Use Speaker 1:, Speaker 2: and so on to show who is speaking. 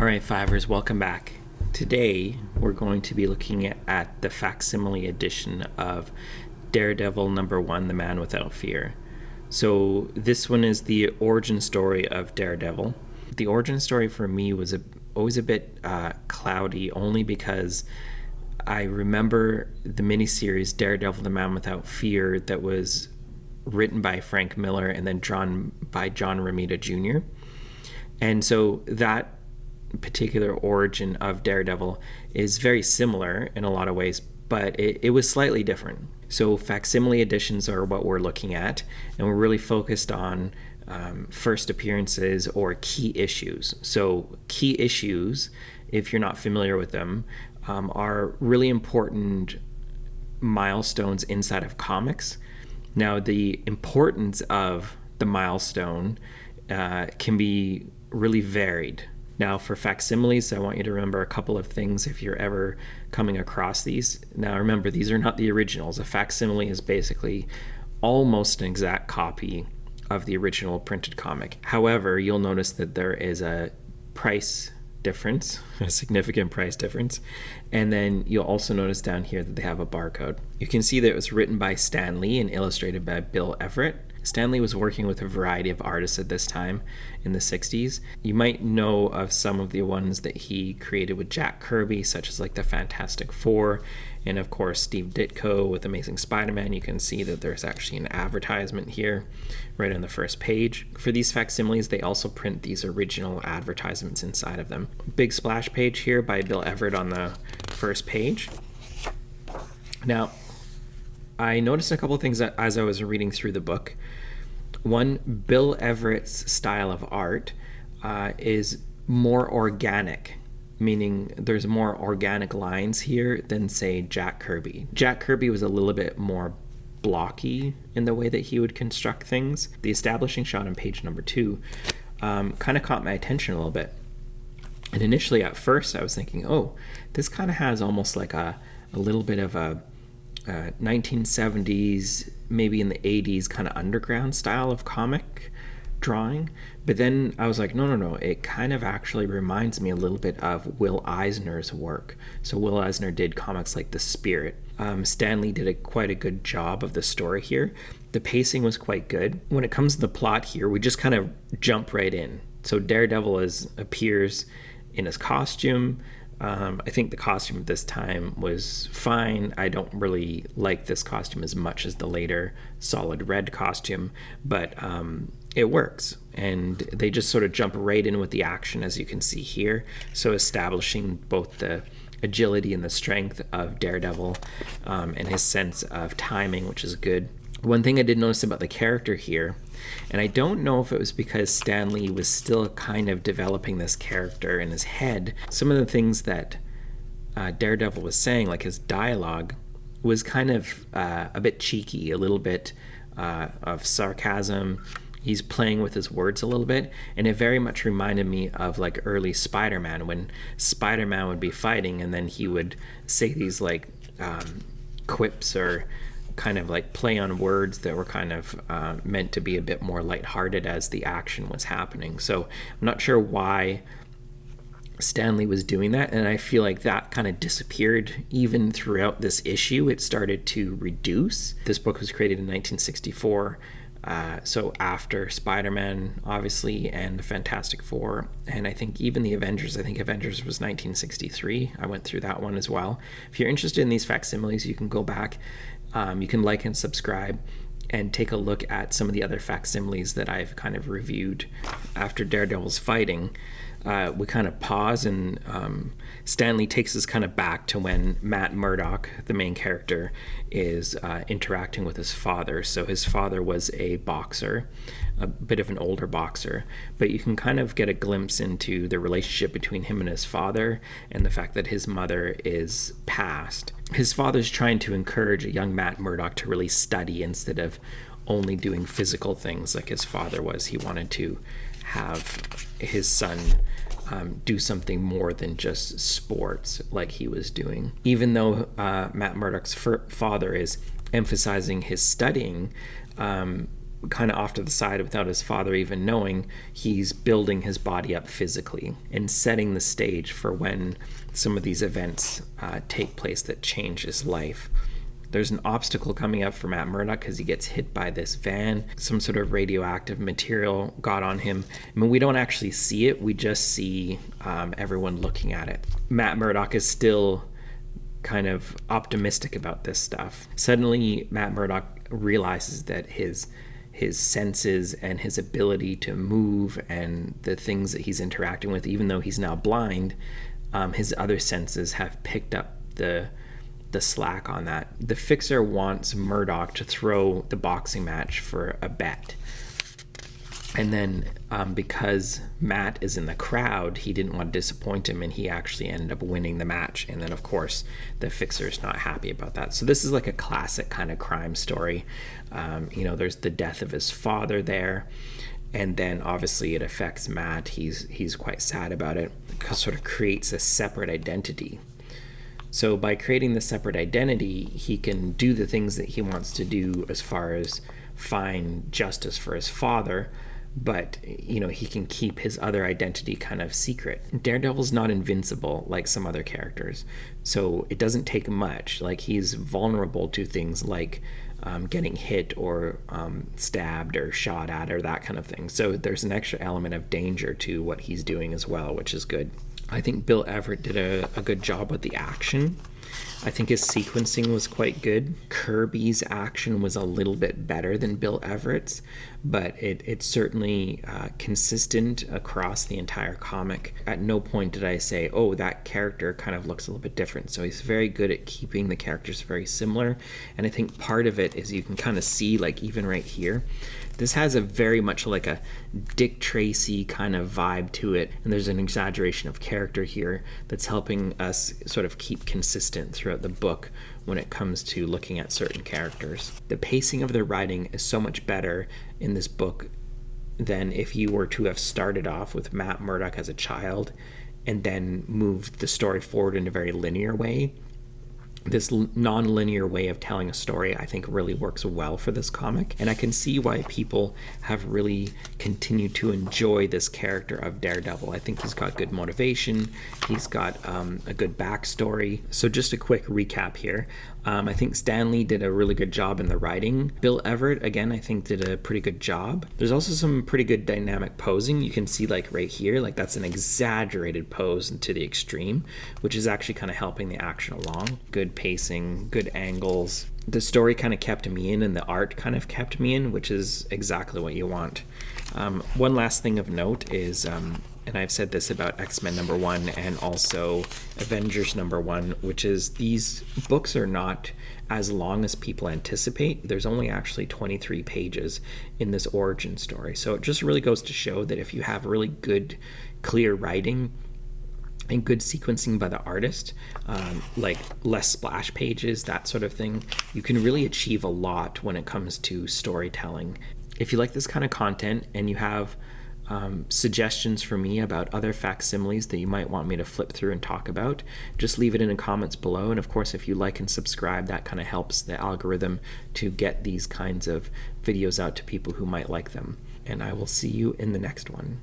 Speaker 1: All right, Fivers, welcome back. Today, we're going to be looking at the facsimile edition of Daredevil #1, The Man Without Fear. So this one is the origin story of Daredevil. The origin story for me was always a bit cloudy, only because I remember the miniseries Daredevil, The Man Without Fear that was written by Frank Miller and then drawn by John Romita Jr. And so that particular origin of Daredevil is very similar in a lot of ways, but it was slightly different. So facsimile editions are what we're looking at, and we're really focused on first appearances or key issues. So key issues, if you're not familiar with them, are really important milestones inside of comics. Now, the importance of the milestone can be really varied. Now, for facsimiles, I want you to remember a couple of things if you're ever coming across these. Now, remember, these are not the originals. A facsimile is basically almost an exact copy of the original printed comic. However, you'll notice that there is a price difference, a significant price difference, and then you'll also notice down here that they have a barcode. You can see that it was written by Stan Lee and illustrated by Bill Everett. Stan Lee was working with a variety of artists at this time in the 60s. You might know of some of the ones that he created with Jack Kirby, such as like the Fantastic Four, and of course Steve Ditko with Amazing Spider-Man. You can see that there's actually an advertisement here right on the first page. For these facsimiles, they also print these original advertisements inside of them. Big splash page here by Bill Everett on the first page. Now, I noticed a couple of things as I was reading through the book. One, Bill Everett's style of art is more organic, meaning there's more organic lines here than, say, Jack Kirby. Jack Kirby was a little bit more blocky in the way that he would construct things. The establishing shot on page number 2 kind of caught my attention a little bit. And initially, at first, I was thinking, oh, this kind of has almost like a little bit of a 1970s, maybe in the 80s kind of underground style of comic drawing. But then I was like, no, it kind of actually reminds me a little bit of Will Eisner's work. So Will Eisner did comics like The Spirit. Stan Lee did quite a good job of the story here. The pacing was quite good. When it comes to the plot here, we just kind of jump right in. So Daredevil appears in his costume. I think the costume at this time was fine. I don't really like this costume as much as the later solid red costume, but it works. And they just sort of jump right in with the action, as you can see here. So establishing both the agility and the strength of Daredevil and his sense of timing, which is good. One thing I did notice about the character here, and I don't know if it was because Stan Lee was still kind of developing this character in his head, some of the things that Daredevil was saying, like his dialogue, was kind of a bit cheeky, a little bit of sarcasm. He's playing with his words a little bit, and it very much reminded me of like early Spider-Man, when Spider-Man would be fighting and then he would say these like quips or kind of like play on words that were kind of meant to be a bit more lighthearted as the action was happening. So I'm not sure why Stan Lee was doing that, and I feel like that kind of disappeared even throughout this issue. It started to reduce. This book was created in 1964, so after Spider-Man, obviously, and the Fantastic Four, and I think even the Avengers. I think Avengers was 1963. I went through that one as well. If you're interested in these facsimiles, you can go back. You can like and subscribe and take a look at some of the other facsimiles that I've kind of reviewed after Daredevil's fighting. We kind of pause, and Stan Lee takes us kind of back to when Matt Murdock, the main character, is interacting with his father. So his father was a boxer, a bit of an older boxer, but you can kind of get a glimpse into the relationship between him and his father and the fact that his mother is passed. His father's trying to encourage a young Matt Murdock to really study instead of only doing physical things like his father was. He wanted to have his son do something more than just sports like he was doing. Even though Matt Murdock's father is emphasizing his studying, kind of off to the side without his father even knowing, he's building his body up physically and setting the stage for when some of these events take place that change his life. There's an obstacle coming up for Matt Murdock because he gets hit by this van. Some sort of radioactive material got on him. I mean, we don't actually see it. We just see everyone looking at it. Matt Murdock is still kind of optimistic about this stuff. Suddenly, Matt Murdock realizes that his senses and his ability to move and the things that he's interacting with, even though he's now blind, his other senses have picked up the slack on that. The Fixer wants Murdock to throw the boxing match for a bet. And then because Matt is in the crowd, he didn't want to disappoint him, and he actually ended up winning the match. And then, of course, the Fixer's not happy about that. So this is like a classic kind of crime story. There's the death of his father there. And then obviously it affects Matt. He's quite sad about it. It sort of creates a separate identity. So by creating the separate identity, he can do the things that he wants to do as far as find justice for his father, but he can keep his other identity kind of secret. Daredevil's not invincible like some other characters, so it doesn't take much. Like, he's vulnerable to things like getting hit or stabbed or shot at or that kind of thing. So there's an extra element of danger to what he's doing as well, which is good. I think Bill Everett did a good job with the action. I think his sequencing was quite good. Kirby's action was a little bit better than Bill Everett's, but it's certainly consistent across the entire comic. At no point did I say, oh, that character kind of looks a little bit different. So he's very good at keeping the characters very similar. And I think part of it is you can kind of see, like, even right here, this has a very much like a Dick Tracy kind of vibe to it, and there's an exaggeration of character here that's helping us sort of keep consistent throughout the book when it comes to looking at certain characters. The pacing of the writing is so much better in this book than if you were to have started off with Matt Murdock as a child and then moved the story forward in a very linear way. This non-linear way of telling a story, I think, really works well for this comic, and I can see why people have really continued to enjoy this character of Daredevil. I think he's got good motivation, he's got a good backstory. So just a quick recap here. I think Stan Lee did a really good job in the writing. Bill Everett, again, I think did a pretty good job. There's also some pretty good dynamic posing. You can see, like, right here, like, that's an exaggerated pose to the extreme, which is actually kind of helping the action along. Good pacing, good angles. The story kind of kept me in, and the art kind of kept me in, which is exactly what you want. One last thing of note is, and I've said this about X-Men #1 and also Avengers #1, which is these books are not as long as people anticipate. There's only actually 23 pages in this origin story. So it just really goes to show that if you have really good, clear writing and good sequencing by the artist, like less splash pages, that sort of thing, you can really achieve a lot when it comes to storytelling. If you like this kind of content and you have suggestions for me about other facsimiles that you might want me to flip through and talk about, just leave it in the comments below. And of course, if you like and subscribe, that kind of helps the algorithm to get these kinds of videos out to people who might like them. And I will see you in the next one.